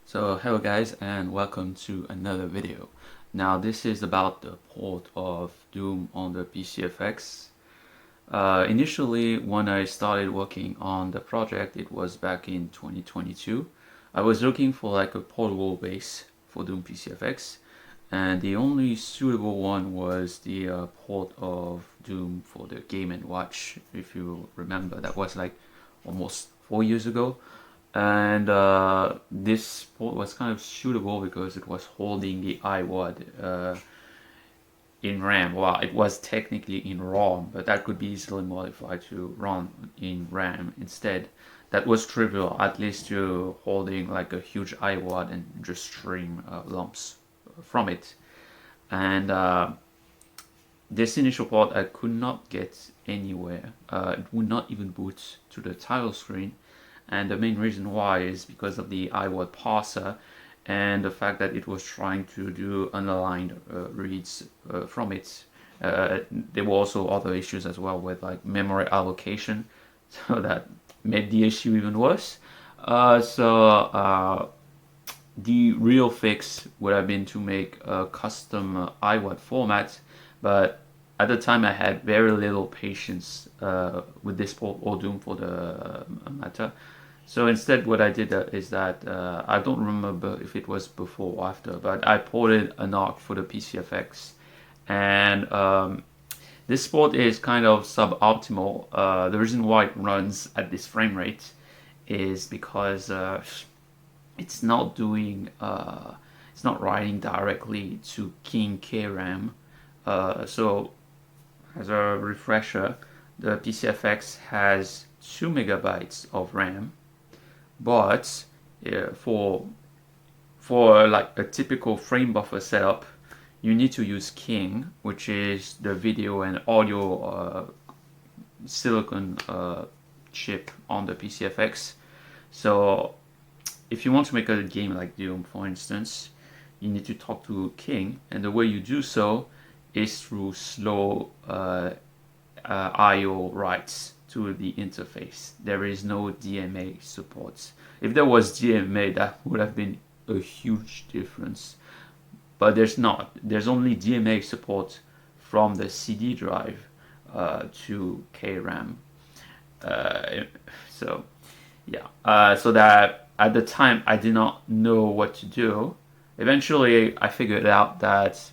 So hello guys and welcome to another video. Now this is about the port of Doom on the PCFX. Initially when I started working on the project, it was back in 2022. I was looking for like a portable base for Doom PCFX, and the only suitable one was the port of Doom for the Game & Watch. If you remember, that was like almost 4 years ago. And this port was kind of suitable because it was holding the iWAD in RAM. Well, it was technically in ROM, but that could be easily modified to run in RAM instead. That was trivial. At least you're holding like a huge iWAD and just stream lumps from it. And this initial port I could not get anywhere. It would not even boot to the title screen. And the main reason why is because of the iWAD parser and the fact that it was trying to do unaligned reads from it. There were also other issues as well with like memory allocation, so that made the issue even worse. The real fix would have been to make a custom iWAD format, but at the time I had very little patience with this port or Doom for the matter. So instead what I did is that I don't remember if it was before or after, but I ported an ARC for the PCFX, and this port is kind of suboptimal. The reason why it runs at this frame rate is because it's not doing it's not writing directly to King KRAM. So as a refresher, the PCFX has 2 megabytes of RAM, but for like a typical frame buffer setup, you need to use King, which is the video and audio silicon chip on the PCFX. So if you want to make a game like Doom, for instance, you need to talk to King, and the way you do so is through slow I/O writes to the interface. There is no DMA support. If there was DMA, that would have been a huge difference, but there's not. There's only DMA support from the CD drive to KRAM. So yeah, so that at the time I did not know what to do. Eventually I figured out that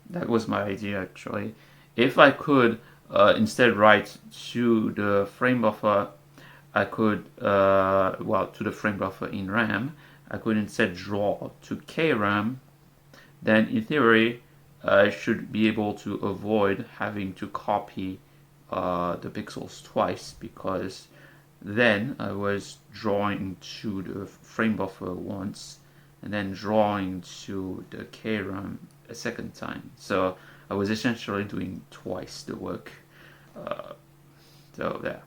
that was my idea actually. If I could instead write to the frame buffer, I could, to the frame buffer in RAM, I could instead draw to KRAM, then in theory, I should be able to avoid having to copy the pixels twice, because then I was drawing to the frame buffer once and then drawing to the KRAM a second time. So I was essentially doing twice the work. So there.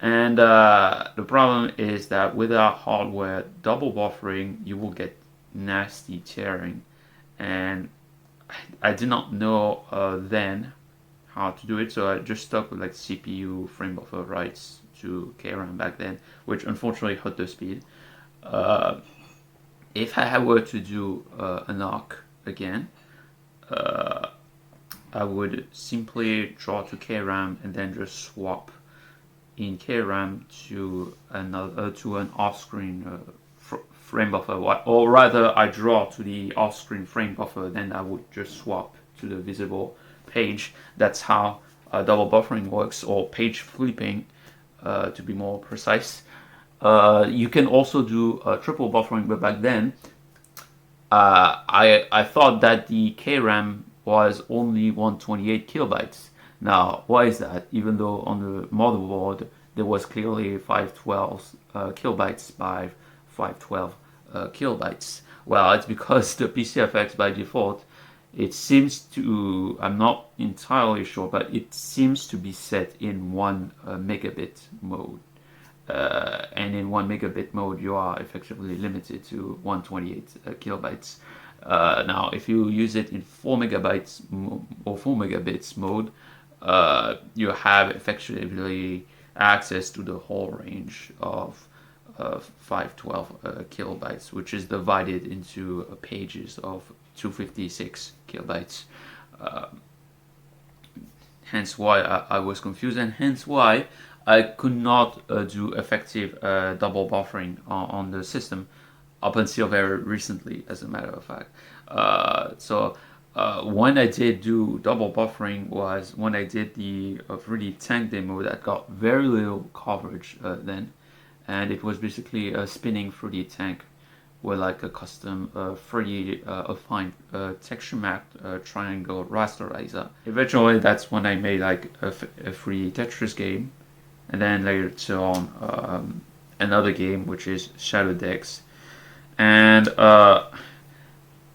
And the problem is that without hardware double buffering, you will get nasty tearing. And I did not know then how to do it, so I just stuck with like CPU frame buffer writes to KRAM back then, which unfortunately hurt the speed. If I were to do an ARC again, I would simply draw to KRAM and then just swap in KRAM to an off-screen frame buffer, or rather I draw to the off-screen frame buffer, then I would just swap to the visible page. That's how double buffering works, or page flipping to be more precise. You can also do triple buffering, but back then I thought that the KRAM was only 128 kilobytes. Now, why is that? Even though on the motherboard there was clearly 512 kilobytes by 512 kilobytes. Well, it's because the PCFX by default, it seems to, I'm not entirely sure, but it seems to be set in 1 megabit mode. And in 1 megabit mode, you are effectively limited to 128 kilobytes. Now, if you use it in 4 megabytes or 4 megabits mode, you have effectively access to the whole range of 512 kilobytes, which is divided into pages of 256 kilobytes. Hence why I was confused, and hence why I could not do effective double buffering on the system up until very recently, as a matter of fact. When I did do double buffering was when I did the 3D tank demo that got very little coverage then, and it was basically a spinning 3D tank with like a custom 3D affine texture mapped triangle rasterizer. Eventually, that's when I made like a 3D Tetris game, and then later on another game which is Shadow Decks, and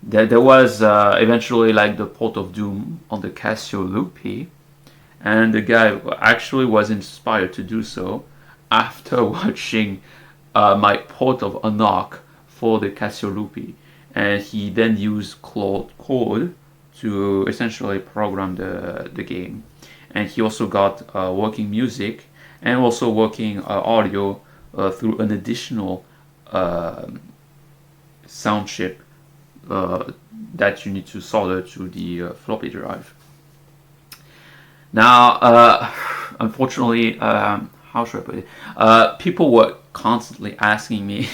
there was eventually like the port of Doom on the Casio Loopy, and the guy actually was inspired to do so after watching my port of Anarch for the Casio Loopy, and he then used Claude code to essentially program the game. And he also got working music and also working audio through an additional sound chip that you need to solder to the floppy drive. Now, unfortunately, how should I put it? People were constantly asking me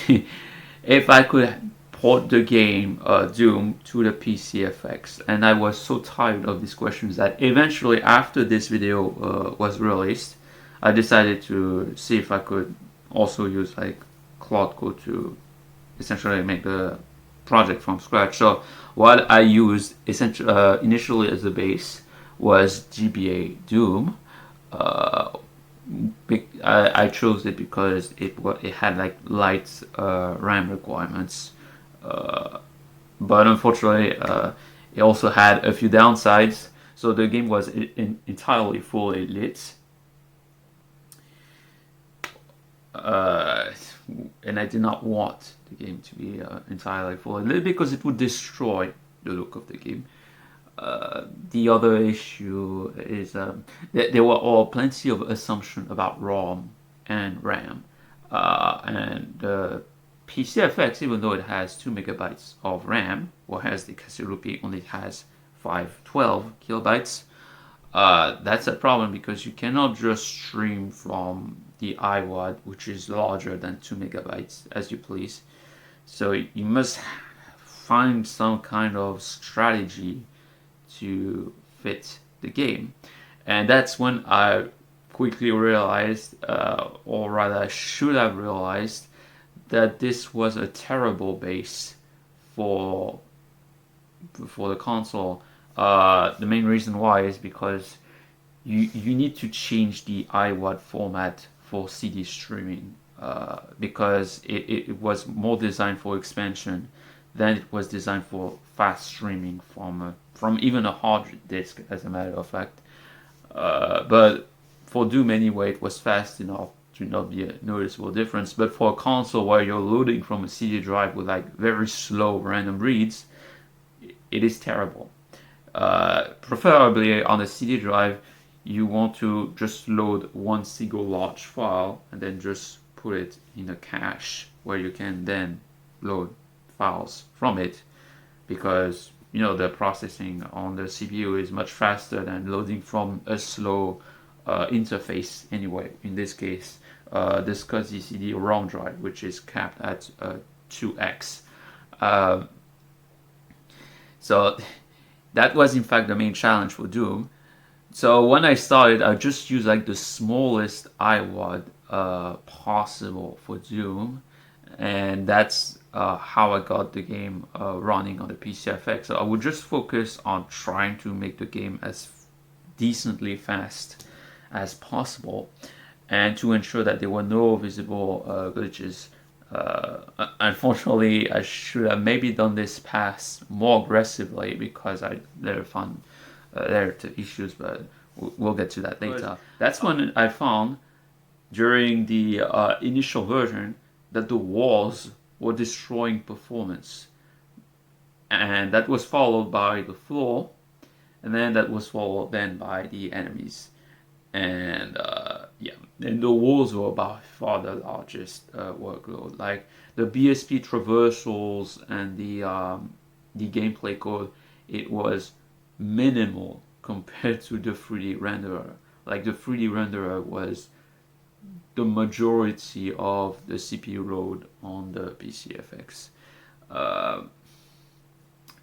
if I could port the game Doom to the PCFX, and I was so tired of these questions that eventually, after this video was released, I decided to see if I could also use like Claude code to essentially make the project from scratch. So what I used essentially initially as a base was GBADoom. I chose it because it had like light RAM requirements, but unfortunately it also had a few downsides. So the game was entirely fully lit, and I did not want the game to be entirely fully lit because it would destroy the look of the game. The other issue is there were all plenty of assumptions about ROM and RAM, and the PCFX, even though it has 2 megabytes of RAM, whereas the Casio Loopy only has 512 kilobytes. That's a problem because you cannot just stream from the iWAD, which is larger than 2 megabytes, as you please. So you must find some kind of strategy to fit the game, and that's when I quickly realized, or rather I should have realized, that this was a terrible base for the console. The main reason why is because you need to change the iWAD format for CD streaming, because it was more designed for expansion than it was designed for fast streaming from even a hard disk, as a matter of fact. But for Doom anyway, it was fast enough to not be a noticeable difference. But for a console where you're loading from a CD drive with like very slow random reads, it is terrible. Preferably on a CD drive, you want to just load one single large file and then just put it in a cache where you can then load files from it, because the processing on the CPU is much faster than loading from a slow interface anyway. In this case, the SCSI CD ROM drive, which is capped at 2x. So that was in fact the main challenge for Doom. So when I started, I just used like the smallest iWAD possible for Doom, and that's how I got the game running on the PCFX. So I would just focus on trying to make the game as decently fast as possible, and to ensure that there were no visible glitches. Unfortunately, I should have maybe done this pass more aggressively, because I later found there are issues, but we'll get to that later. That's when I found, during the initial version, that the walls were destroying performance, and that was followed by the floor, and then that was followed then by the enemies. And yeah, And the walls were by far the largest workload. Like the BSP traversals and the gameplay code, it was minimal compared to the 3D renderer. Like the 3D renderer was the majority of the CPU load on the PCFX.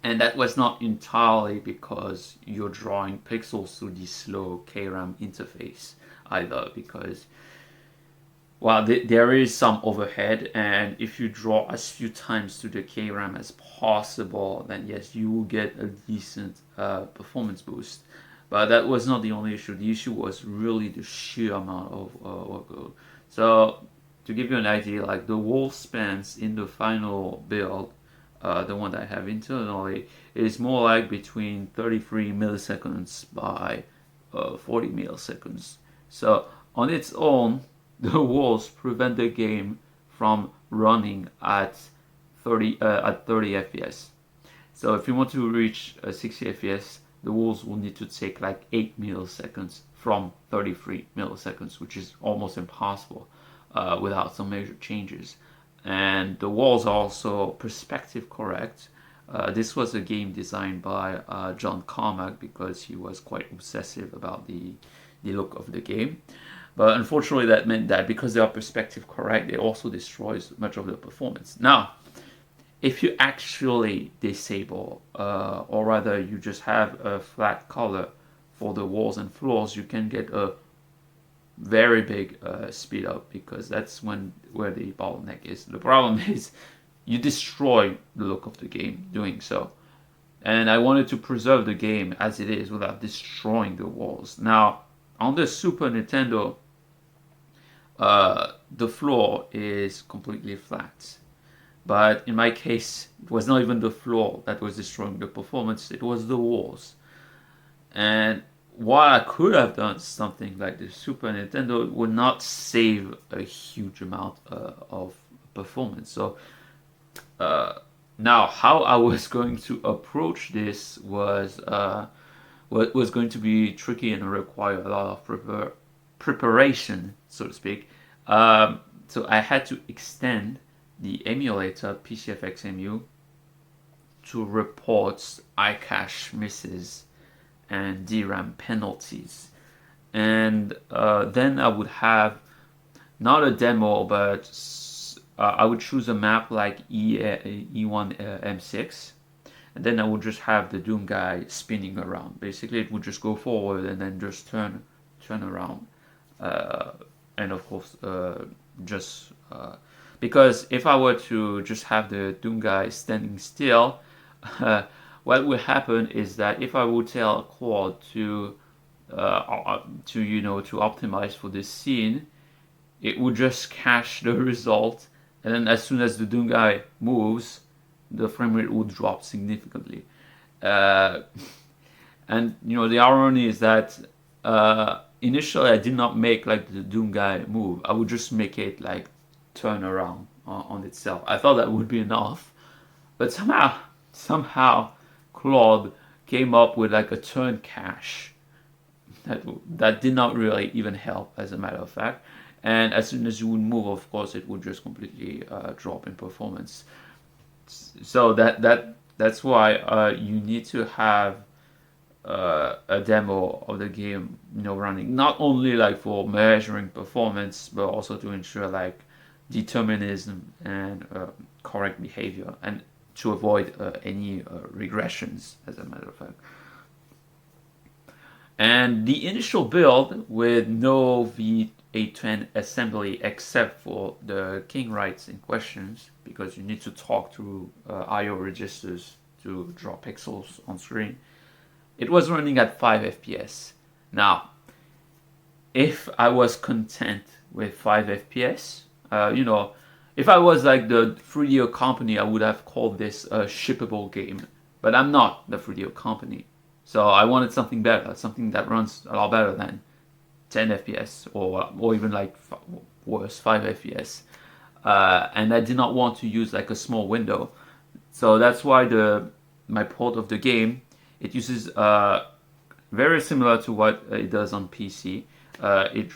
And that was not entirely because you're drawing pixels through the slow KRAM interface either, because well, there is some overhead, and if you draw as few times to the KRAM as possible, then yes, you will get a decent performance boost. But that was not the only issue. The issue was really the sheer amount of workload. So to give you an idea, like the wall spans in the final build, the one that I have internally, is more like between 33 milliseconds by 40 milliseconds. So on its own, the walls prevent the game from running at 30 FPS. So if you want to reach 60 FPS, the walls will need to take like 8 milliseconds from 33 milliseconds, which is almost impossible without some major changes. And the walls are also perspective correct. This was a game designed by John Carmack because he was quite obsessive about the look of the game. But unfortunately, that meant that because they are perspective correct, it also destroys much of the performance. Now, if you actually disable, or rather you just have a flat color for the walls and floors, you can get a very big speed up, because that's where the bottleneck is. The problem is you destroy the look of the game doing so. And I wanted to preserve the game as it is without destroying the walls. Now, on the Super Nintendo, the floor is completely flat. But in my case, it was not even the floor that was destroying the performance, it was the walls. And while I could have done something like the Super Nintendo, it would not save a huge amount of performance. So now how I was going to approach this was going to be tricky and require a lot of preparation, so to speak. So I had to extend the emulator PCFXMU to report icache misses and DRAM penalties. And then I would have not a demo, but I would choose a map like E1M6, and then I would just have the Doom guy spinning around. Basically, it would just go forward and then just turn around. And of course, because if I were to just have the Doom guy standing still, what would happen is that if I would tell Claude to optimize for this scene, it would just cache the result, and then as soon as the Doom guy moves, the frame rate would drop significantly. And the irony is that initially I did not make like the Doom guy move. I would just make it like turn around on itself. I thought that would be enough, but somehow Claude came up with like a turn cache that did not really even help, as a matter of fact. And as soon as you would move, of course, it would just completely drop in performance. So that's why you need to have a demo of the game, running, not only like for measuring performance, but also to ensure like determinism and correct behavior, and to avoid any regressions, as a matter of fact. And the initial build with no V810 assembly except for the king writes in questions, because you need to talk to I/O registers to draw pixels on screen, it was running at 5 FPS. Now, if I was content with 5 FPS, if I was like the 3DO company, I would have called this a shippable game. But I'm not the 3DO company. So I wanted something better, something that runs a lot better than 10 FPS or even like worse, 5 FPS. And I did not want to use like a small window. So that's why my port of the game, it uses very similar to what it does on PC. each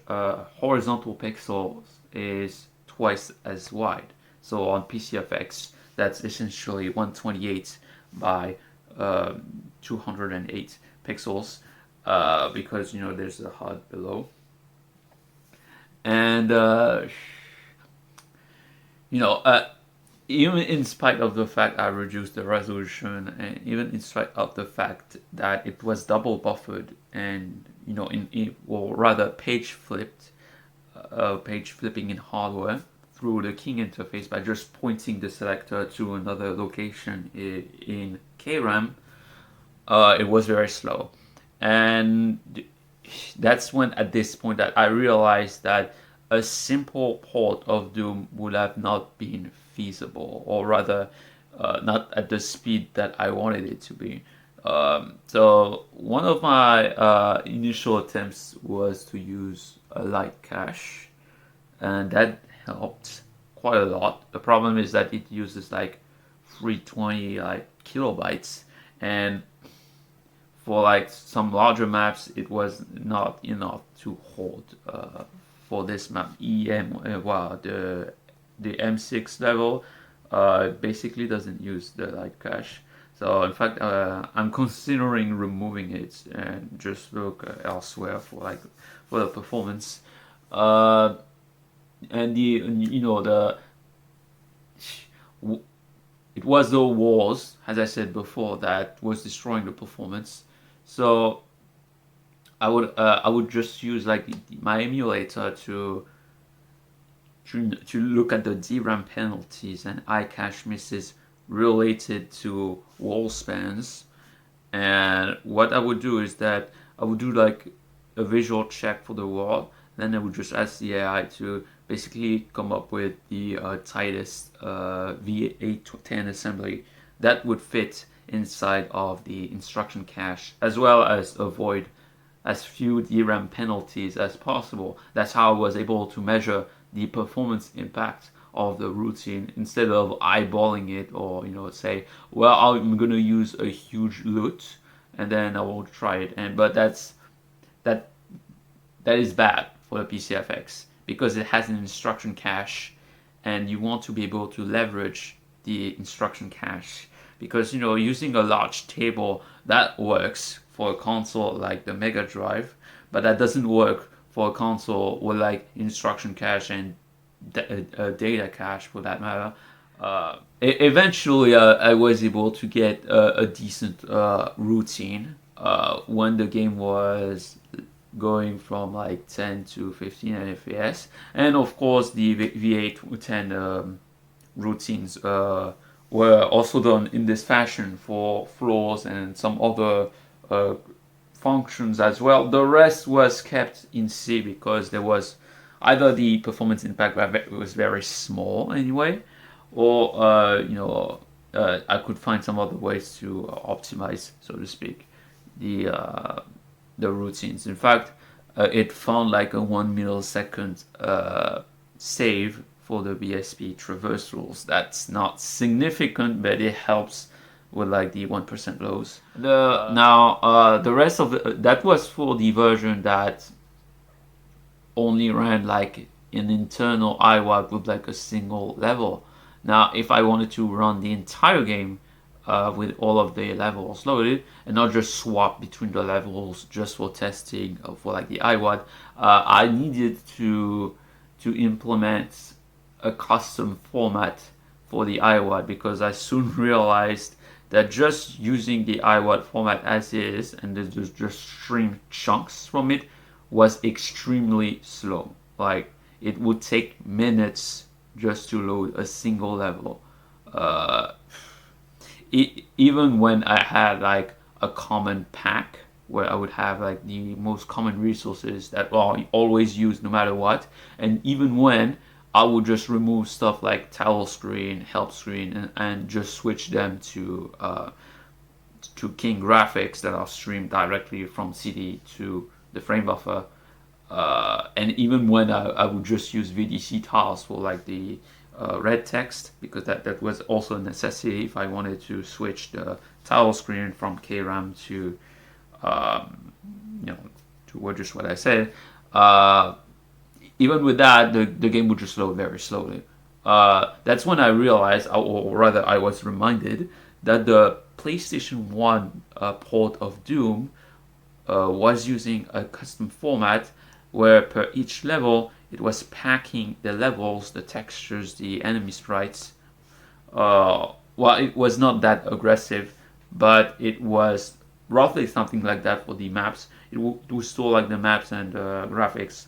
horizontal pixel is twice as wide. So on PCFX, that's essentially 128 by 208 pixels, because there's a HUD below, and even in spite of the fact I reduced the resolution, and even in spite of the fact that it was double buffered and or rather page flipping in hardware through the king interface by just pointing the selector to another location in KRAM, it was very slow. And that's when, at this point, that I realized that a simple port of Doom would have not been feasible, or rather, not at the speed that I wanted it to be. So one of my initial attempts was to use a light cache, and that helped quite a lot. The problem is that it uses like 320 kilobytes, and for like some larger maps, it was not enough to hold. For this map, the M6 level basically doesn't use the light cache. So in fact, I'm considering removing it and just look elsewhere for the performance. And it was the walls, as I said before, that was destroying the performance. So I would just use my emulator to look at the DRAM penalties and icache misses related to wall spans. And what I would do is that I would do like a visual check for the wall, then I would just ask the AI to basically come up with the tightest V810 assembly that would fit inside of the instruction cache, as well as avoid as few DRAM penalties as possible. That's how I was able to measure the performance impact of the routine instead of eyeballing it, or say, well, I'm gonna use a huge loot and then I won't try it. But that is bad for the PCFX because it has an instruction cache, and you want to be able to leverage the instruction cache, because using a large table, that works for a console like the Mega Drive, but that doesn't work for a console with like instruction cache and data cache for that matter. Eventually, I was able to get a decent routine when the game was going from like 10 to 15 FPS, and of course the V810 routines were also done in this fashion for floors and some other functions as well. The rest was kept in C because there was either the performance impact was very small anyway, or I could find some other ways to optimize, so to speak, the routines. In fact, it found like a 1 millisecond save for the BSP traversals. That's not significant, but it helps with like the 1% lows. The rest of that was for the version that only ran like an internal IWAP with like a single level. Now, if I wanted to run the entire game with all of the levels loaded and not just swap between the levels just for testing for like the IWAD, I needed to implement a custom format for the IWAD, because I soon realized that just using the IWAD format as is and just stream chunks from it was extremely slow. Like, it would take minutes just to load a single level. Even when I had like a common pack where I would have like the most common resources that I always use no matter what, and even when I would just remove stuff like title screen, help screen, and just switch them to King graphics that are streamed directly from CD to the frame buffer. And even when I would just use VDC tiles for like the red text, because that was also a necessity if I wanted to switch the title screen from KRAM to just what I said, even with that, the game would just load very slowly. That's when I realized, or rather I was reminded, that the PlayStation 1 port of Doom was using a custom format where per each level it was packing the levels, the textures, the enemy sprites. Well, it was not that aggressive, but it was roughly something like that for the maps. It would store like the maps and graphics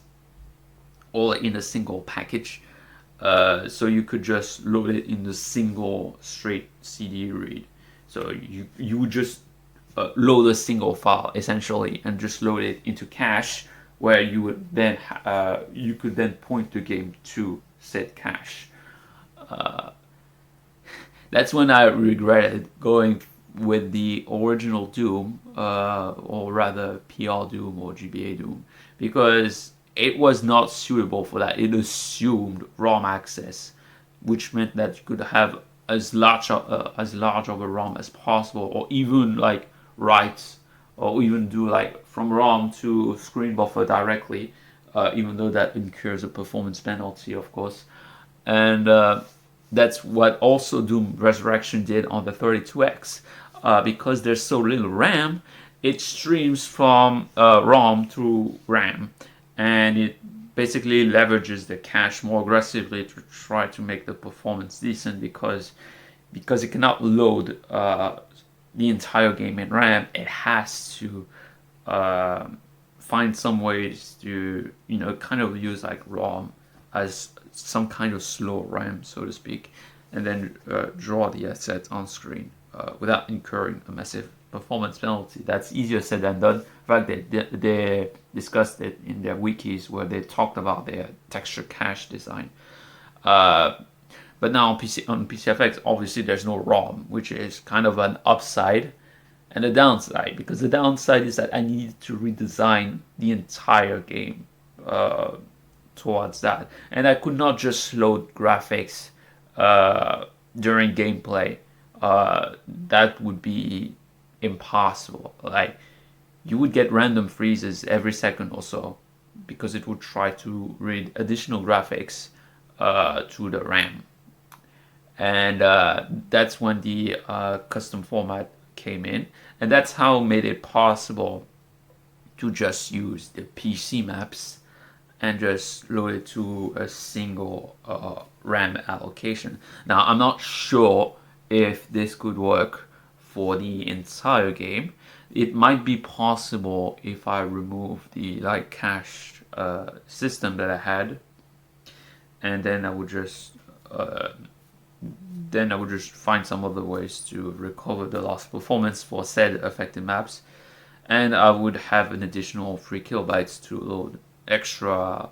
all in a single package. So you could just load it in a single straight CD read. So you would just load a single file essentially and just load it into cache, where you would then you could then point the game to said cache. That's when I regretted going with the original Doom, or rather PR Doom or GBADoom, because it was not suitable for that. It assumed ROM access, which meant that you could have as large of a ROM as possible, or even like write, or even do like from ROM to screen buffer directly, even though that incurs a performance penalty, of course. And that's what also Doom Resurrection did on the 32X. Because there's so little RAM, it streams from ROM through RAM, and it basically leverages the cache more aggressively to try to make the performance decent, because it cannot load the entire game in RAM. It has to find some ways to, kind of use like ROM as some kind of slow RAM, so to speak, and then draw the asset on screen without incurring a massive performance penalty. That's easier said than done. In fact, they discussed it in their wikis, where they talked about their texture cache design. But now on PCFX, obviously there's no ROM, which is kind of an upside and a downside, because the downside is that I need to redesign the entire game towards that, and I could not just load graphics during gameplay. That would be impossible. Like, you would get random freezes every second or so, because it would try to read additional graphics to the RAM. And that's when the custom format came in, and that's how it made it possible to just use the PC maps and just load it to a single RAM allocation. Now, I'm not sure if this could work for the entire game. It might be possible if I remove the like cache system that I had, and then I would just find some other ways to recover the lost performance for said affected maps, and I would have an additional 3 kilobytes to load extra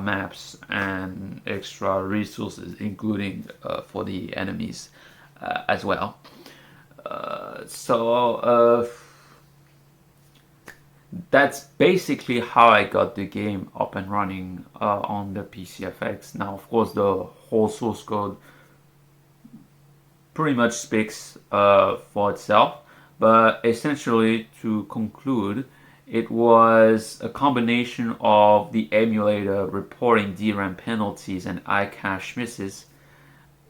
maps and extra resources, including for the enemies as well. So that's basically how I got the game up and running on the PCFX. Now, of course, the whole source code pretty much speaks for itself, but essentially, to conclude, it was a combination of the emulator reporting DRAM penalties and icache misses.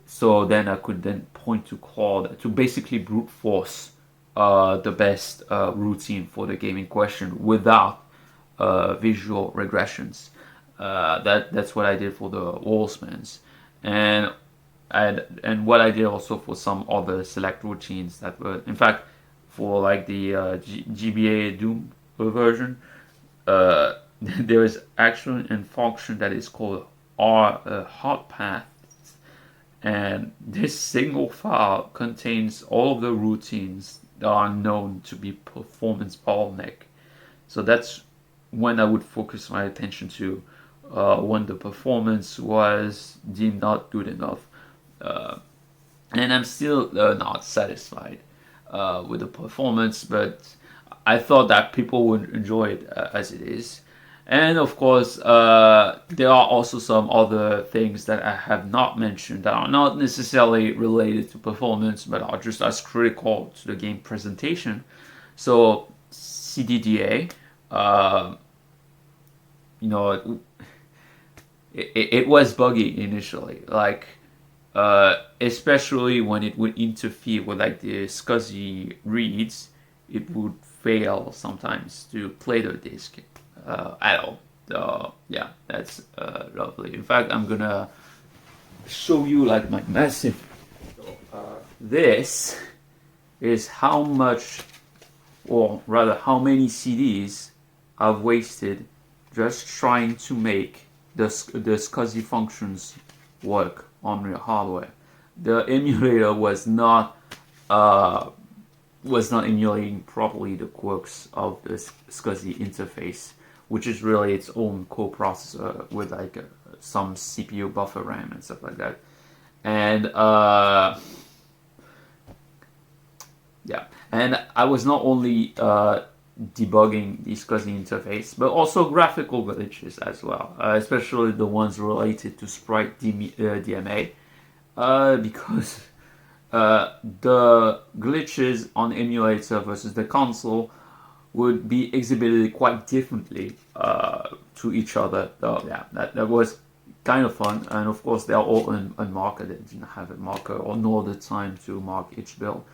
So then I could then point to Claude to basically brute force the best routine for the game in question without visual regressions. That's what I did for the Wolfsmans, and what I did also for some other select routines that were, in fact, for like the GBADoom version, there is actually a function that is called hot path, and this single file contains all of the routines that are known to be performance bottleneck. So that's when I would focus my attention to when the performance was deemed not good enough, and I'm still not satisfied with the performance, but I thought that people would enjoy it as it is. And of course, there are also some other things that I have not mentioned that are not necessarily related to performance, but are just as critical to the game presentation. So CDDA, uh, you know, it was buggy initially, like especially when it would interfere with like the SCSI reads. It would fail sometimes to play the disk at all. So yeah, that's lovely. In fact, I'm gonna show you like my massive. This is how much, or rather how many CDs I've wasted just trying to make the SCSI functions work on real hardware. The emulator was not emulating properly the quirks of the SCSI interface, which is really its own coprocessor with like some CPU buffer RAM and stuff like that. And yeah, and I was not only debugging the SCSI interface, but also graphical glitches as well, especially the ones related to sprite DMA, because the glitches on emulator versus the console would be exhibited quite differently to each other. So yeah, that was kind of fun, and of course they are all unmarked. They didn't have a marker or nor the time to mark each build.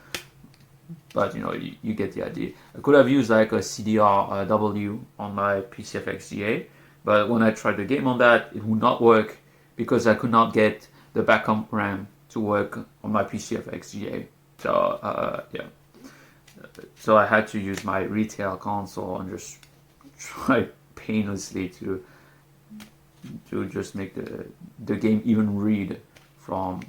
But you know, you get the idea. I could have used like a CDR-W on my PCFXGA, but when I tried the game on that, it would not work because I could not get the backup RAM to work on my PCFXGA. So yeah, so I had to use my retail console and just try painlessly to just make the game even read from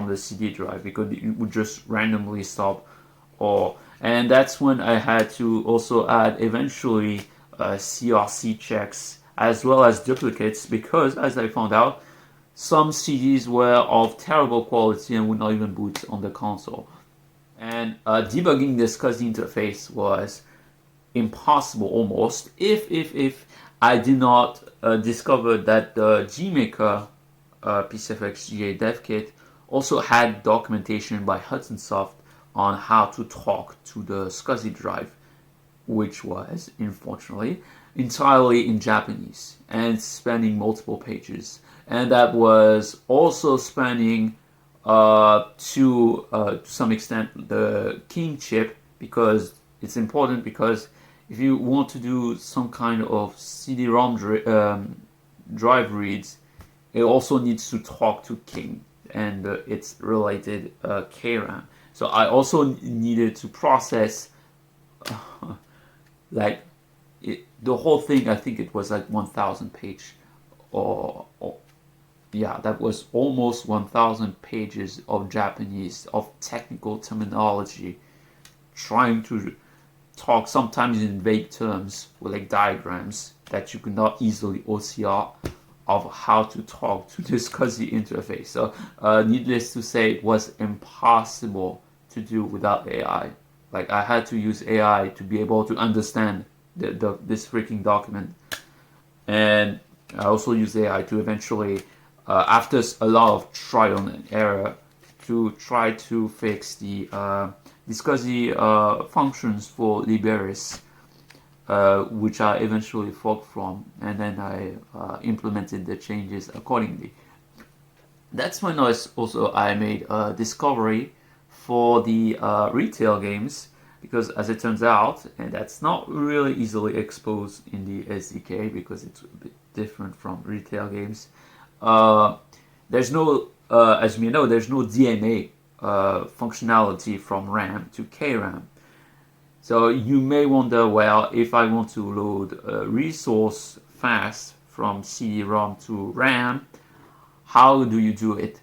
the CD drive, because it would just randomly stop. And that's when I had to also add eventually CRC checks as well as duplicates, because as I found out, some CDs were of terrible quality and would not even boot on the console. And debugging the SCSI interface was impossible almost if I did not discover that the GMaker PCFXGA dev kit also had documentation by Hudson Soft on how to talk to the SCSI drive, which was, unfortunately, entirely in Japanese and spanning multiple pages. And that was also spanning, to some extent, the King chip, because it's important, because if you want to do some kind of CD-ROM drive reads, it also needs to talk to King and its related KRAM. So I also needed to process like the whole thing. I think it was like 1,000 page, or yeah, that was almost 1,000 pages of Japanese, of technical terminology, trying to talk sometimes in vague terms with like diagrams that you could not easily OCR of how to talk to this SCSI interface. So needless to say, it was impossible to do without AI. Like I had to use AI to be able to understand this freaking document. And I also used AI to eventually, after a lot of trial and error, to try to fix the SCSI functions for liberis, which I eventually forked from, and then I implemented the changes accordingly. That's when I made a discovery for the retail games, because as it turns out, and that's not really easily exposed in the SDK because it's a bit different from retail games, there's no, as you know, there's no DMA functionality from RAM to KRAM. So you may wonder, well, if I want to load a resource fast from CD-ROM to RAM, how do you do it?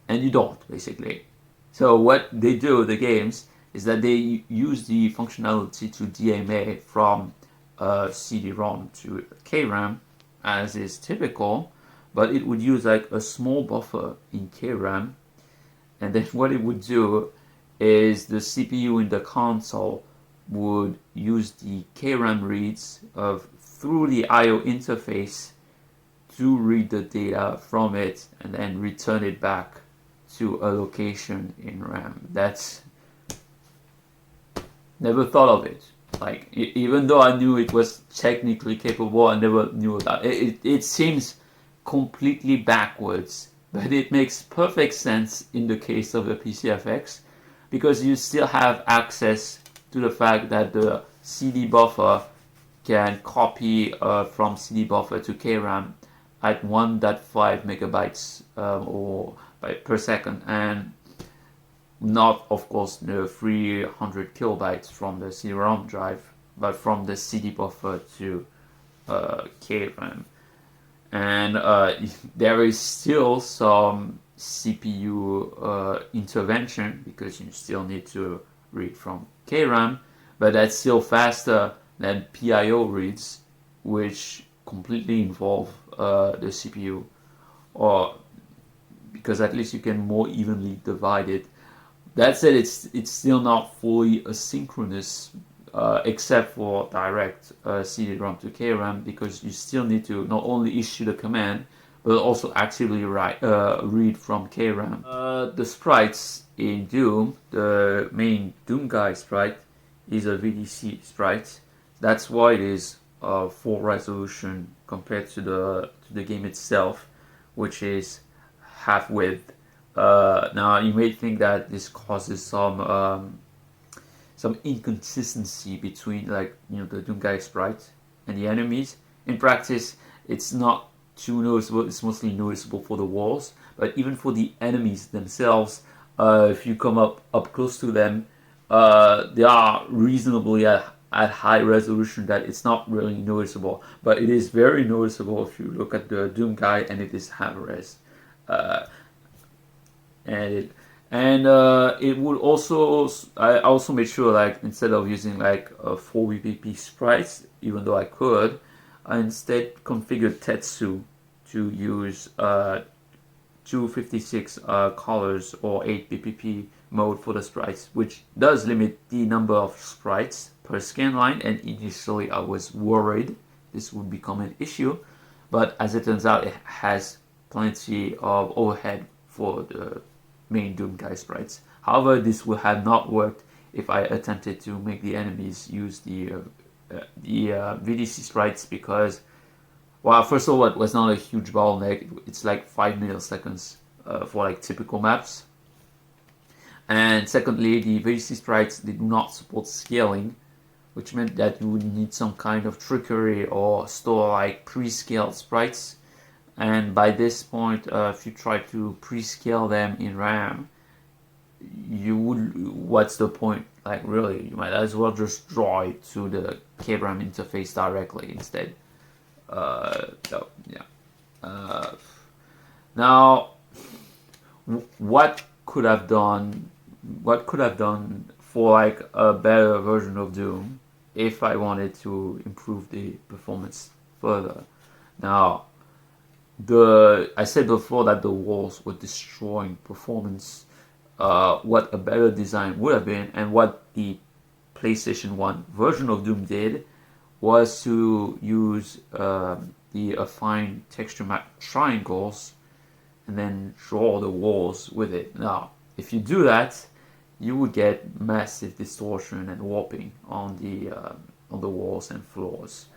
And you don't, basically. So what they do, the games, is that they use the functionality to DMA from CD-ROM to KRAM, as is typical, but it would use like a small buffer in KRAM, and then what it would do is the CPU in the console would use the KRAM reads through the I/O interface to read the data from it and then return it back to a location in RAM. That's, never thought of it. Like, even though I knew it was technically capable, I never knew that. It seems completely backwards, but it makes perfect sense in the case of the PCFX, because you still have access to the fact that the CD buffer can copy from CD buffer to KRAM at 1.5 megabytes or per second, and not, of course, the 300 kilobytes from the CD-ROM drive, but from the CD buffer to KRAM. And there is still some CPU intervention, because you still need to read from KRAM, but that's still faster than PIO reads, which completely involve the CPU, or because at least you can more evenly divide it. That said, it's still not fully asynchronous, except for direct CD-ROM to KRAM, because you still need to not only issue the command, but also actively read from KRAM. The sprites in Doom, the main Doom guy sprite is a VDC sprite. That's why it is full resolution compared to the game itself, which is half width. Now you may think that this causes some inconsistency between, like, the Doomguy sprite and the enemies. In practice, it's not too noticeable. It's mostly noticeable for the walls, but even for the enemies themselves, if you come up close to them, they are reasonably at high resolution that it's not really noticeable. But it is very noticeable if you look at the Doomguy, and it is high res. And it would also, I also made sure, like, instead of using like a 4BPP sprites, even though I could, I instead configured Tetsu to use 256 colors or 8 BPP mode for the sprites, which does limit the number of sprites per scan line. And initially I was worried this would become an issue, but as it turns out, it has plenty of overhead for the main Doomguy sprites. However, this would have not worked if I attempted to make the enemies use the VDC sprites, because, well, first of all, it was not a huge bottleneck. It's like 5 milliseconds for like typical maps. And secondly, the VDC sprites did not support scaling, which meant that you would need some kind of trickery or store like pre-scaled sprites. And by this point, if you try to pre-scale them in RAM, what's the point? Like, really, you might as well just draw it to the KRAM interface directly instead. So, yeah. Now, what could have done for like a better version of Doom if I wanted to improve the performance further? Now, I said before that the walls were destroying performance. What a better design would have been, and what the PlayStation 1 version of Doom did, was to use the affine texture map triangles and then draw the walls with it. Now, if you do that, you would get massive distortion and warping on the walls and floors.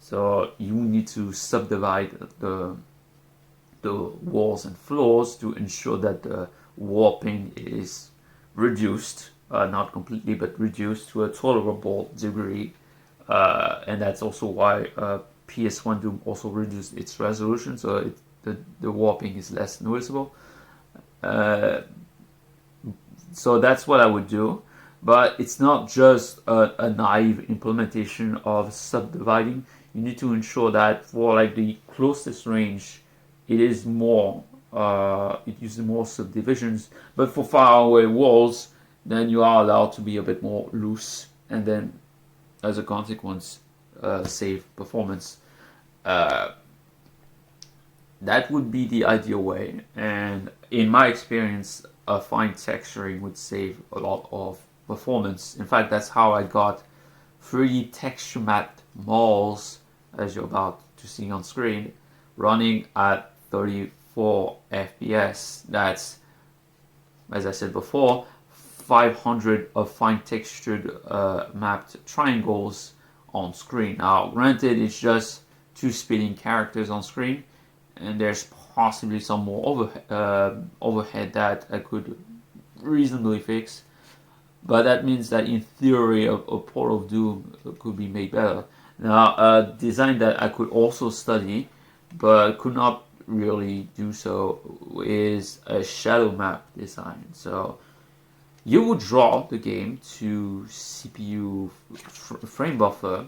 So you need to subdivide the walls and floors to ensure that the warping is reduced, not completely, but reduced to a tolerable degree. And that's also why PS1 Doom also reduced its resolution, so the warping is less noticeable. So that's what I would do. But it's not just a naive implementation of subdividing. You need to ensure that for like the closest range, it is more, it uses more subdivisions. But for far away walls, then you are allowed to be a bit more loose, and then as a consequence, save performance. That would be the ideal way, and in my experience, fine texturing would save a lot of performance. In fact, that's how I got 3D texture mapped malls, as you're about to see on screen, running at 34 FPS. That's, as I said before, 500 of fine textured mapped triangles on screen. Now granted, it's just 2 spinning characters on screen, and there's possibly some more overhead that I could reasonably fix, but that means that in theory a Port of Doom could be made better. Now a design that I could also study but could not really do so is a shadow map design. So you would draw the game to CPU frame buffer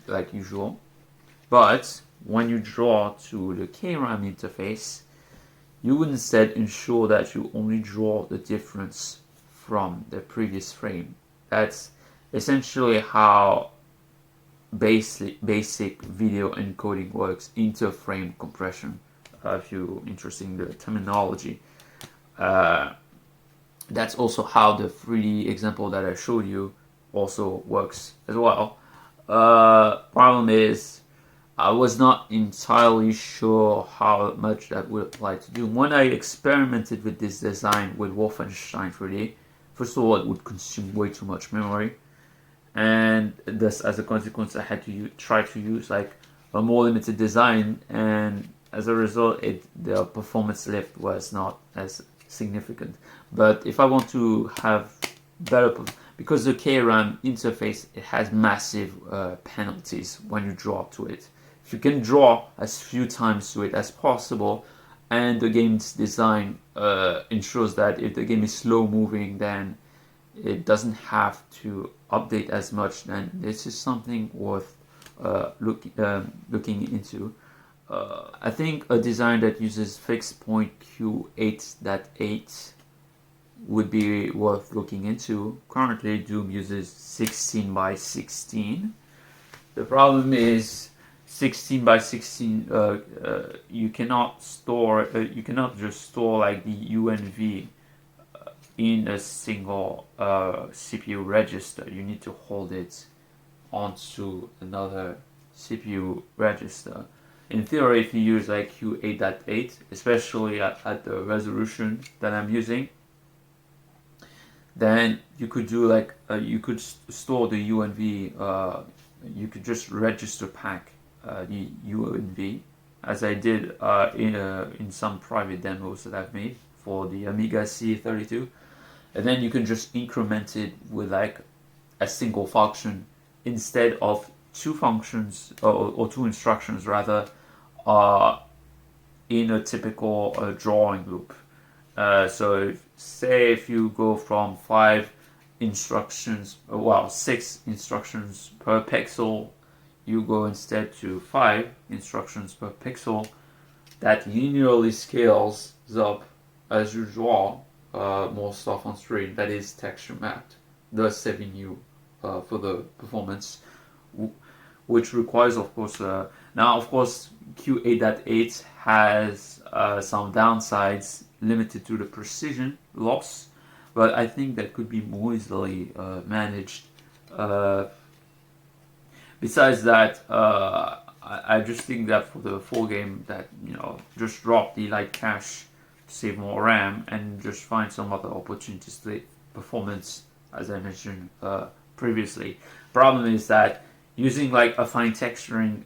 like usual, but when you draw to the KRAM interface, you would instead ensure that you only draw the difference from the previous frame. That's essentially how basic video encoding works, inter-frame compression, if you're interested in the terminology. That's also how the 3D example that I showed you also works as well. Problem is, I was not entirely sure how much that would apply to Doom. When I experimented with this design with Wolfenstein 3D, first of all, it would consume way too much memory, and thus as a consequence I had to try to use like a more limited design, and as a result the performance lift was not as significant. But if I want to have better, because the KRAM interface, it has massive penalties when you draw to it. If you can draw as few times to it as possible, and the game's design ensures that if the game is slow moving, then it doesn't have to update as much, then this is something worth looking into. I think a design that uses fixed point Q8.8 would be worth looking into. Currently, Doom uses 16 by 16. The problem is 16 by 16. You cannot store. You cannot just store like the UNV in a single CPU register. You need to hold it onto another CPU register. In theory, if you use like Q8.8, especially at the resolution that I'm using, then you could do like you could store the UNV. You could just register pack the UNV, as I did in some private demos that I've made for the Amiga C32, and then you can just increment it with like a single function instead of 2 functions or 2 instructions rather, in a typical drawing loop. So say if you go from 5 instructions, well 6 instructions per pixel, you go instead to 5 instructions per pixel, that linearly scales up as you draw more stuff on screen that is texture mapped, thus saving you for the performance, which requires of course now of course Q8.8 has some downsides limited to the precision loss, but I think that could be more easily managed. Besides that, I just think that for the full game, that just drop the light cache to save more RAM and just find some other opportunities to performance, as I mentioned previously. Problem is that using like a fine texturing,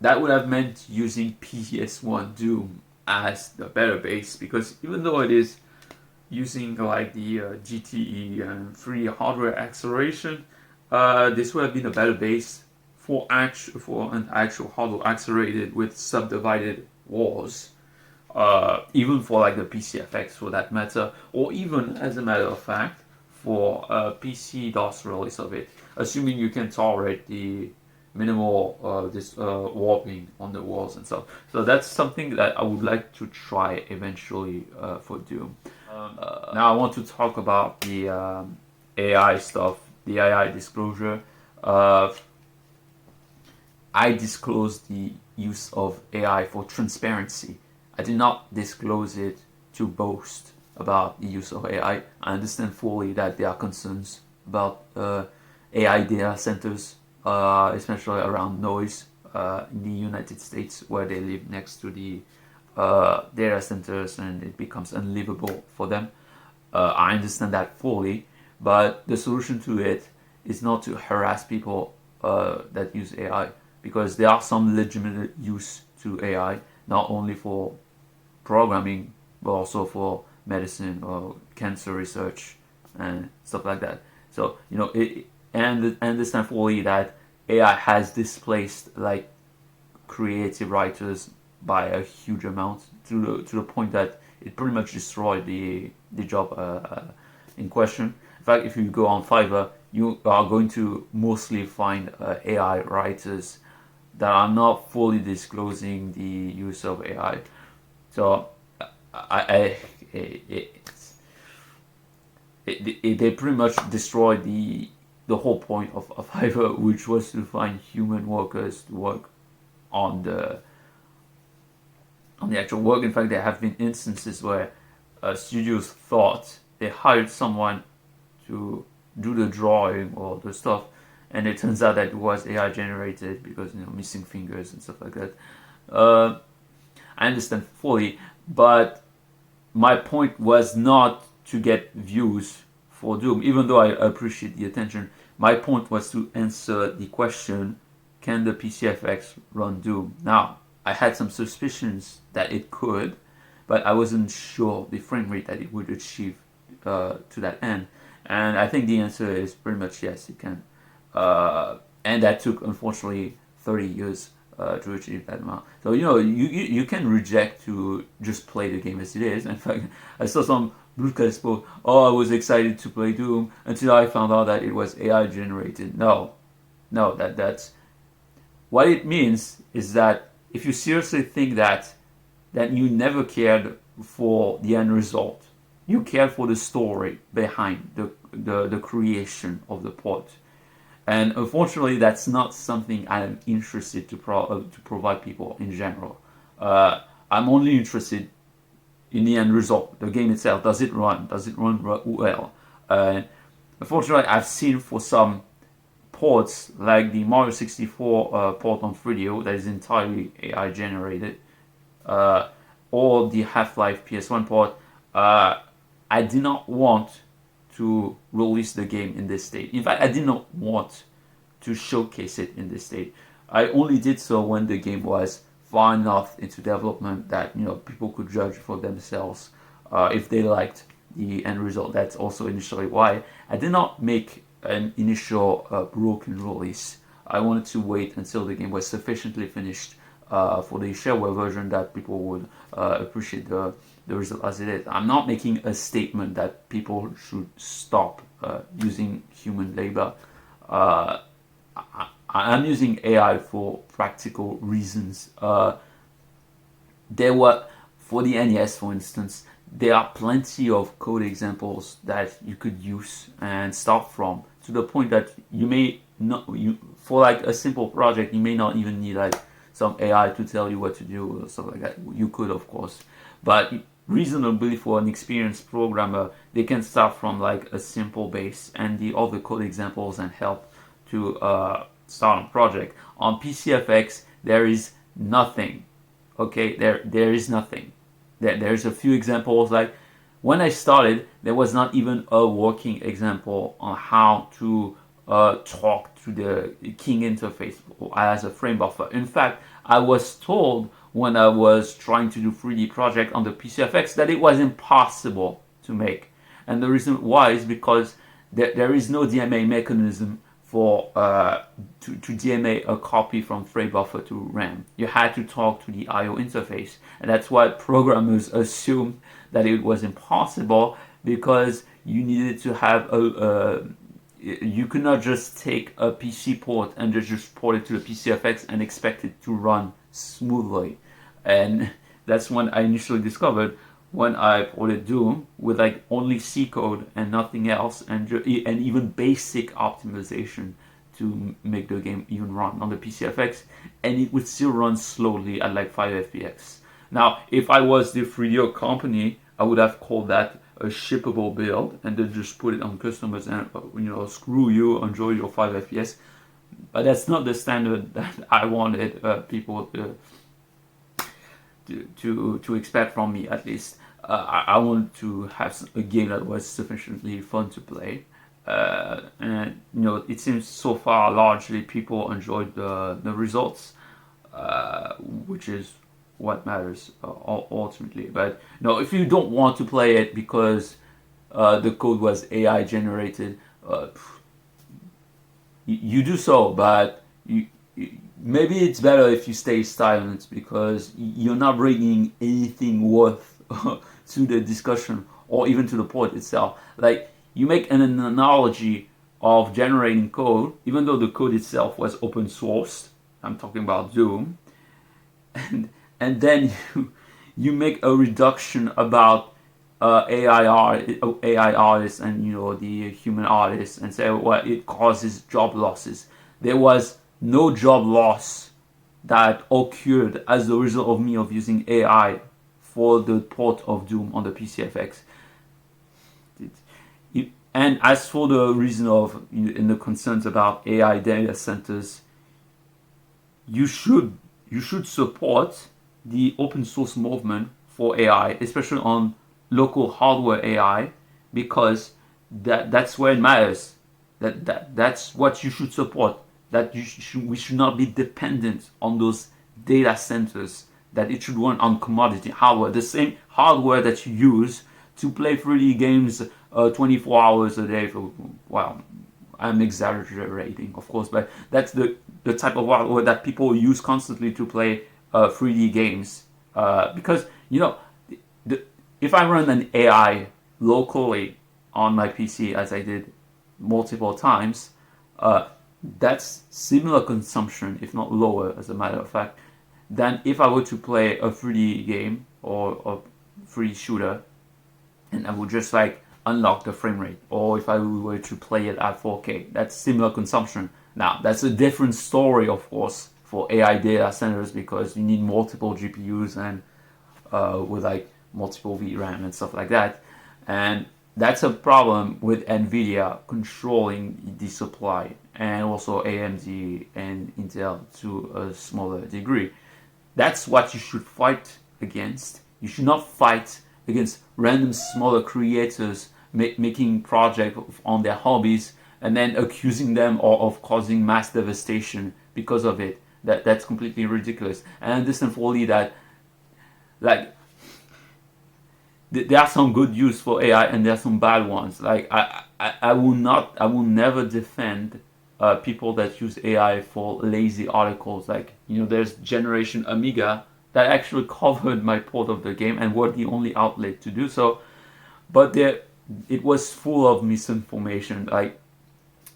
that would have meant using PS1 Doom as the better base, because even though it is using like the GTE and free hardware acceleration, this would have been a better base for an actual hardware accelerated with subdivided walls, even for like the PCFX for that matter, or even as a matter of fact for PC DOS release of it, assuming you can tolerate the minimal warping on the walls and stuff. So that's something that I would like to try eventually for Doom. Now I want to talk about the AI stuff, the AI disclosure. I disclosed the use of AI for transparency. I did not disclose it to boast about the use of AI. I understand fully that there are concerns about AI data centers, especially around noise in the United States, where they live next to the data centers and it becomes unlivable for them. I understand that fully, but the solution to it is not to harass people that use AI, because there are some legitimate use to AI, not only for programming, but also for medicine or cancer research and stuff like that. So, and understand fully that AI has displaced like creative writers by a huge amount, to the point that it pretty much destroyed the job in question. In fact, if you go on Fiverr, you are going to mostly find AI writers that are not fully disclosing the use of AI. So they pretty much destroyed the whole point of Fiverr, which was to find human workers to work on the actual work. In fact, there have been instances where studios thought they hired someone to do the drawing or the stuff, and it turns out that it was AI generated because missing fingers and stuff like that. I understand fully, but my point was not to get views for Doom, even though I appreciate the attention. My point was to answer the question: can the PCFX run Doom? Now, I had some suspicions that it could, but I wasn't sure the frame rate that it would achieve to that end. And I think the answer is pretty much yes, it can. And that took, unfortunately, 30 years to achieve that amount. So, you can reject to just play the game as it is. In fact, I saw some blue post, I was excited to play Doom until I found out that it was AI generated. No, that's what it means is that if you seriously think that you never cared for the end result, you cared for the story behind the creation of the port. And unfortunately, that's not something I'm interested to provide people in general. I'm only interested in the end result, the game itself. Does it run? Does it run well? Unfortunately, I've seen for some ports like the Mario 64 port on 3DO that is entirely AI generated, or the Half-Life PS1 port, I did not want to release the game in this state. In fact, I did not want to showcase it in this state. I only did so when the game was far enough into development that people could judge for themselves if they liked the end result. That's also initially why I did not make an initial broken release. I wanted to wait until the game was sufficiently finished for the shareware version that people would appreciate the result as it is. I'm not making a statement that people should stop using human labor. I'm using AI for practical reasons. There were, for the NES for instance, there are plenty of code examples that you could use and start from, to the point that you may not, for like a simple project, you may not even need like some AI to tell you what to do or stuff like that. You could, of course, but reasonably for an experienced programmer, they can start from like a simple base and the other code examples and help to start a project. On PCFX, there is nothing. Okay, there is nothing. There's a few examples. Like when I started, there was not even a working example on how to talk to the King interface as a frame buffer. In fact, I was told when I was trying to do 3D project on the PCFX that it was impossible to make. And the reason why is because there is no DMA mechanism for to DMA a copy from frame buffer to RAM. You had to talk to the I/O interface, and that's why programmers assumed that it was impossible, because you needed to have you could not just take a PC port and just port it to the PCFX and expect it to run smoothly. And that's when I initially discovered, when I ported Doom with like only C code and nothing else, and even basic optimization to make the game even run on the PCFX, and it would still run slowly at like 5 FPS. Now, if I was the 3DO company, I would have called that a shippable build and then just put it on customers and screw you, enjoy your 5 FPS. But that's not the standard that I wanted people to expect from me, at least. I wanted to have a game that was sufficiently fun to play. And it seems so far largely people enjoyed the results, which is what matters ultimately. But if you don't want to play it because the code was AI generated, you do so, but maybe it's better if you stay silent because you're not bringing anything worth to the discussion or even to the port itself. Like, you make an analogy of generating code, even though the code itself was open sourced. I'm talking about Doom, and then you make a reduction about AI artists and the human artists and say, well, it causes job losses. There was no job loss that occurred as a result of me using AI for the port of Doom on the PCFX. And as for the reason of in the concerns about AI data centers, you should support the open source movement for AI, especially on local hardware AI, because that's where it matters. That's what you should support. That we should not be dependent on those data centers. That it should run on commodity hardware, the same hardware that you use to play 3D games 24 hours a day. Well, I'm exaggerating, of course, but that's the type of hardware that people use constantly to play 3D games. Because if I run an AI locally on my PC, as I did multiple times, that's similar consumption, if not lower, as a matter of fact, than if I were to play a 3D game or a 3D shooter, and I would just unlock the frame rate, or if I were to play it at 4K. That's similar consumption. Now, that's a different story, of course, for AI data centers, because you need multiple GPUs and with multiple VRAM and stuff like that. And that's a problem with NVIDIA controlling the supply, and also AMD and Intel to a smaller degree. That's what you should fight against. You should not fight against random smaller creators making projects on their hobbies and then accusing them of causing mass devastation because of it. That's completely ridiculous. And I understand fully that there are some good use for AI and there are some bad ones. I will never defend people that use AI for lazy articles. There's Generation Amiga that actually covered my port of the game and were the only outlet to do so. But it was full of misinformation.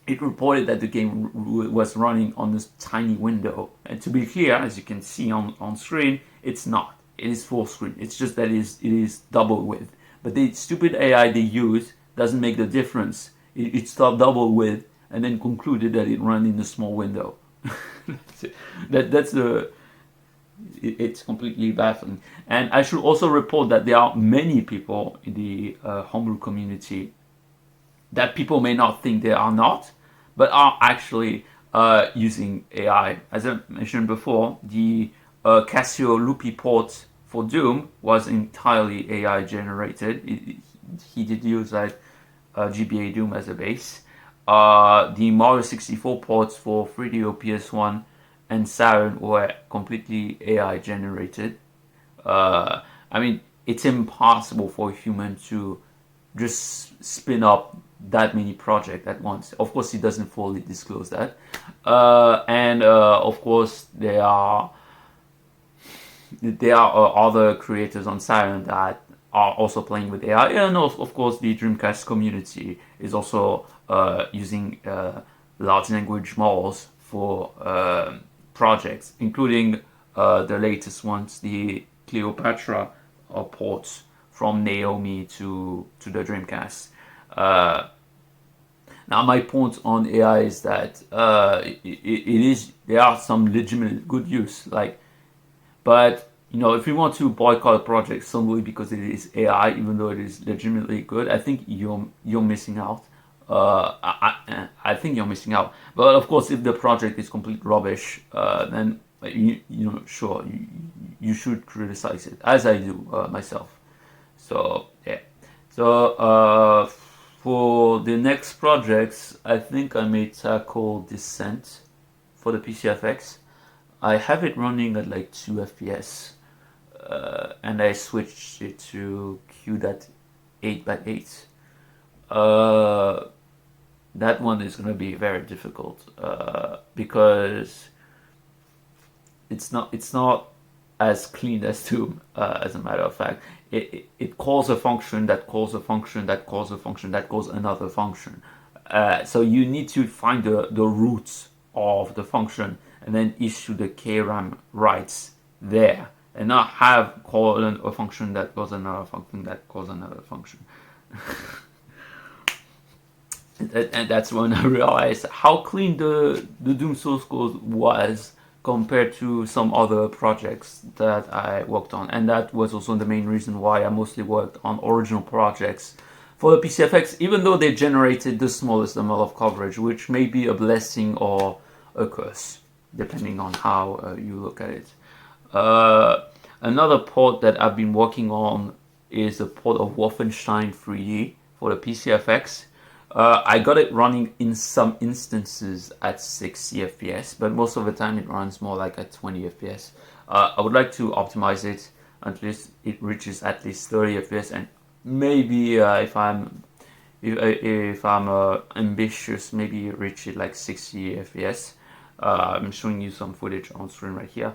It reported that the game was running on this tiny window. And to be clear, as you can see on screen, it's not. It is full screen. It's just that it is double width. But the stupid AI they use doesn't make the difference. It started double width and then concluded that it ran in a small window. It's completely baffling. And I should also report that there are many people in the homebrew community that people may not think they are not, but are actually using AI. As I mentioned before, the Casio Loopy port for Doom was entirely AI generated. He did use GBADoom as a base. The Mario 64 ports for 3DO, PS1, and Saturn were completely AI generated. It's impossible for a human to just spin up that many projects at once. Of course, he doesn't fully disclose that. Of course, there are other creators on Saturn that are also playing with AI. And of course, the Dreamcast community is also using large language models for projects, including the latest ones, the Cleopatra ports from Naomi to the Dreamcast. Now, my point on AI is that there are some legitimate good use, but if you want to boycott a project solely because it is AI, even though it is legitimately good, I think you're missing out. I think you're missing out. But of course, if the project is complete rubbish, then sure, you should criticize it, as I do myself. So yeah. So for the next projects, I think I may tackle Descent for the PCFX. I have it running at like 2 FPS, and I switched it to Q.8x8. That one is going to be very difficult because it's not as clean as Doom. As a matter of fact, it calls a function that calls a function that calls a function that calls another function. So you need to find the roots of the function and then issue the KRAM rights there, and not have called a function that calls another function that calls another function. And that's when I realized how clean the Doom source code was compared to some other projects that I worked on. And that was also the main reason why I mostly worked on original projects for the PCFX, even though they generated the smallest amount of coverage, which may be a blessing or a curse, depending on how you look at it. Another port that I've been working on is the port of Wolfenstein 3D for the PCFX. I got it running in some instances at 60 FPS, but most of the time it runs more like at 20 FPS. I would like to optimize it until it reaches at least 30 FPS, and maybe if I'm ambitious, maybe reach it like 60 FPS. I'm showing you some footage on screen right here.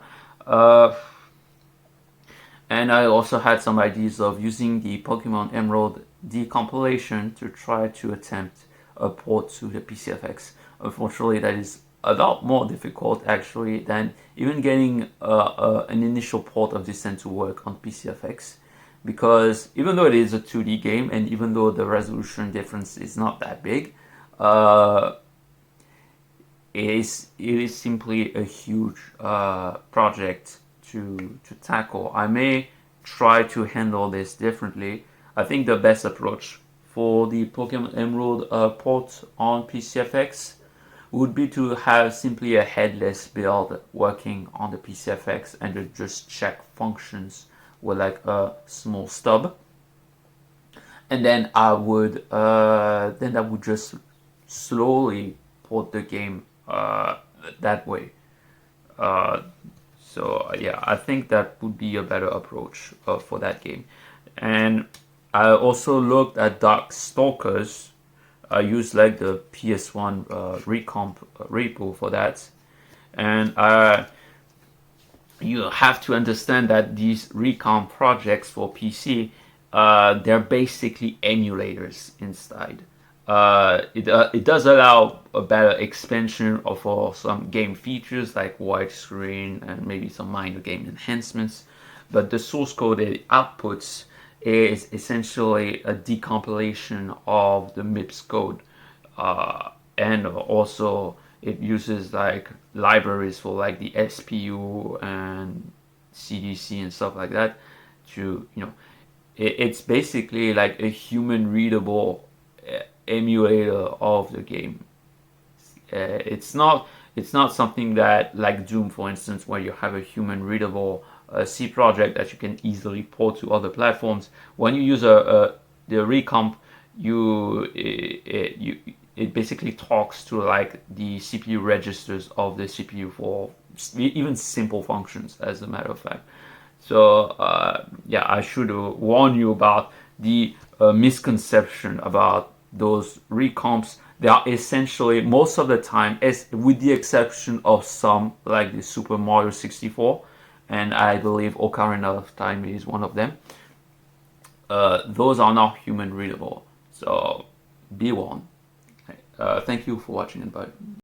And I also had some ideas of using the Pokemon Emerald decompilation to try to attempt a port to the PCFX. Unfortunately, that is a lot more difficult actually than even getting an initial port of Descent to work on PCFX, because even though it is a 2D game and even though the resolution difference is not that big, it is simply a huge project to tackle. I may try to handle this differently. I think the best approach for the Pokemon Emerald port on PCFX would be to have simply a headless build working on the PCFX and to just check functions with like a small stub, and then I would just slowly port the game that way. So yeah, I think that would be a better approach for that game. And I also looked at Darkstalkers. I used like the PS1 recomp repo for that, and you have to understand that these recomp projects for PC, they're basically emulators inside. It does allow a better expansion for some game features like widescreen and maybe some minor game enhancements, but the source code it outputs is essentially a decompilation of the MIPS code, and also it uses like libraries for like the SPU and CDC and stuff like that to, it's basically like a human readable emulator of the game. It's not something that like Doom, for instance, where you have a human readable C project that you can easily port to other platforms. When you use the recomp, it basically talks to like the CPU registers of the CPU for even simple functions, as a matter of fact. So yeah, I should warn you about the misconception about those recomps. They are essentially, most of the time, with the exception of some like the Super Mario 64, and I believe Ocarina of Time is one of them, those are not human readable. So be warned. Thank you for watching, and bye.